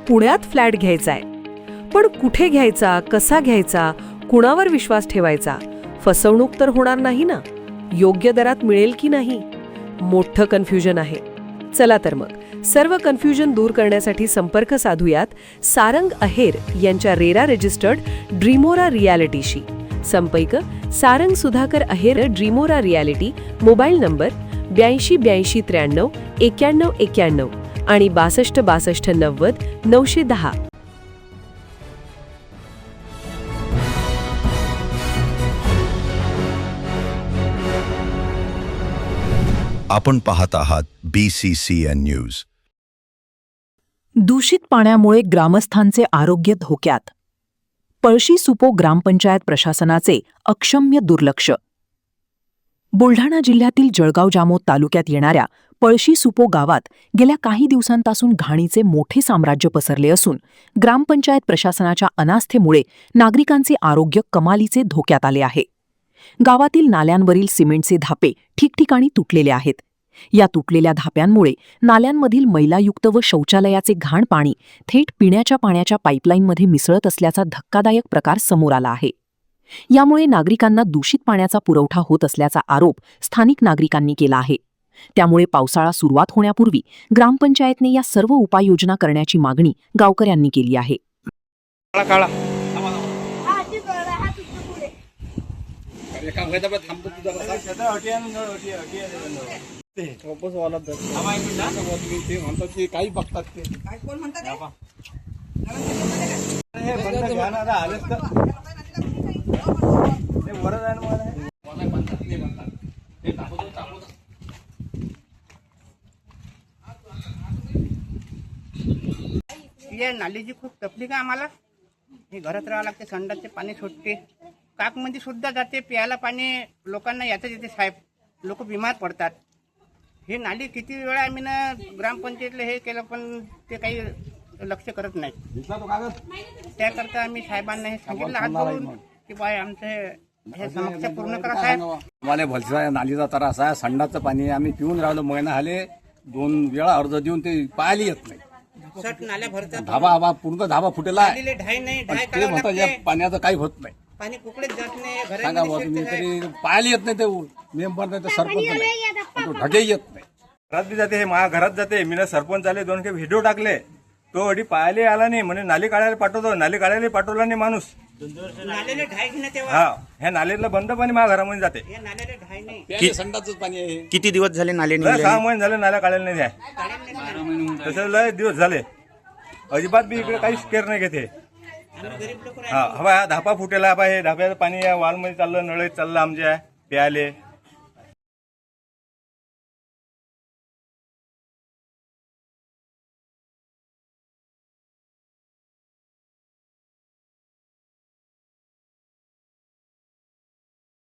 पुण्यात फ्लॅट घ्यायचा आहे. पण कुठे घ्यायचा, कसा घ्यायचा, कुणावर विश्वास ठेवायचा? फसवणूक तर होणार नाही ना? योग्य दरात मिळेल की नाही? मोठं कन्फ्युजन आहे. चला तर मग सर्व कन्फ्युजन दूर करण्यासाठी संपर्क साधूयात सारंग अहेर यांच्या रेरा रजिस्टर्ड ड्रीमोरा रियालिटीशी. संपर्क सारंग सुधाकर अहेर, ड्रीमोरा रियालिटी. मोबाईल नंबर 82 83 93 91 आणि 62 62 90 910. आपण पाहत आहात BCCN न्यूज. दूषित पाण्यामुळे ग्रामस्थांचे आरोग्य धोक्यात. पळशी सुपो ग्रामपंचायत प्रशासनाचे अक्षम्य दुर्लक्ष. बुलढाणा जिल्ह्यातील जळगाव जामोद तालुक्यात येणाऱ्या पळशी सुपो गावात गेल्या काही दिवसांपासून घाणीचे मोठे साम्राज्य पसरले असून ग्रामपंचायत प्रशासनाच्या अनास्थेमुळे नागरिकांचे आरोग्य कमालीचे धोक्यात आले आहे. गावातील नाल्यांवरील सिमेंटचे धापे ठिकठिकाणी तुटलेले आहेत. या तुटलेल्या धाप्यांमुळे नाल्यांमधील मैलायुक्त व शौचालयाचे घाण पाणी थेट पिण्याच्या पाण्याच्या पाईपलाईनमध्ये मिसळत असल्याचा धक्कादायक प्रकार समोर आला आहे. यामुळे नागरिकांना दूषित पाण्याचा पुरवठा होत असल्याचा आरोप स्थानिक नागरिकांनी केला आहे. त्यामुळे पावसाळा सुरुवात होण्यापूर्वी ग्रामपंचायतने या सर्व उपाययोजना करण्याची मागणी गावकऱ्यांनी केली आहे. काही बघतात ते कोण म्हणतात या नालीची खूप तकलीफ आहे आम्हाला. हे घरात राहावं लागते. संडासचे पाणी सुटते, काकमध्ये सुद्धा जाते प्यायला पाणी. लोकांना याचं येते साहेब, लोक बिमार पडतात. हे नाली किती वेळा आम्ही ना ग्रामपंचायतला हे केलं पण ते काही लक्ष करत नाही. त्याकरता आम्ही साहेबांना हे सांगितलं हात जोडून की बाय आमचं हे समस्या पूर्ण करा साहेब. आम्हाला भलसा नालीचा त्रास आहे. संडासचं पाणी आम्ही पिऊन राहिलो. महिना झाले 2 वेळा अर्ज देऊन ते पाहायला येत नाही. सट नाल्या भरतात. धाबा पूर्ण धाबा फुटेला आहे. नालीले ढाई नाही, ढाय ते काढावं म्हणतात लागते. या पाण्याचं काही होत नाही. पाणी कुकडेच जात नाही. सांगा बुवा तुम्ही, तरी पाहायला येत नाही. ते मेंबर नाही तर सरपंच नाही, तो ढगे येत नाही. घरात बी जाते. हे माझ्या घरात जाते. मी सरपंच आले 2 व्हिडिओ टाकले. तो अडी पाहायला आला नाही म्हणे नाली काढायला पाठवतो. नाली काढायला पाठवला नाही माणूस. नाल्याले ढाय घेणं तेव्हा. हा, ह्या नालीला बंद पाणी माझ्या घरामध्ये जाते. या नाल्याले ढाय नाही. प्यायला संडासच पाणी आहे. किती दिवस झाले नाले लय 6 महिने झाले नाल्या काढायला नाही द्या. तसं लय दिवस झाले. अजिबात बी इकडे काहीच केअर नाही घेते. हा, हवा धापा फुटेला. हे धाप्याचं पाणी या वालमध्ये चाललं, नळीत चाललं आमच्या प्यायले.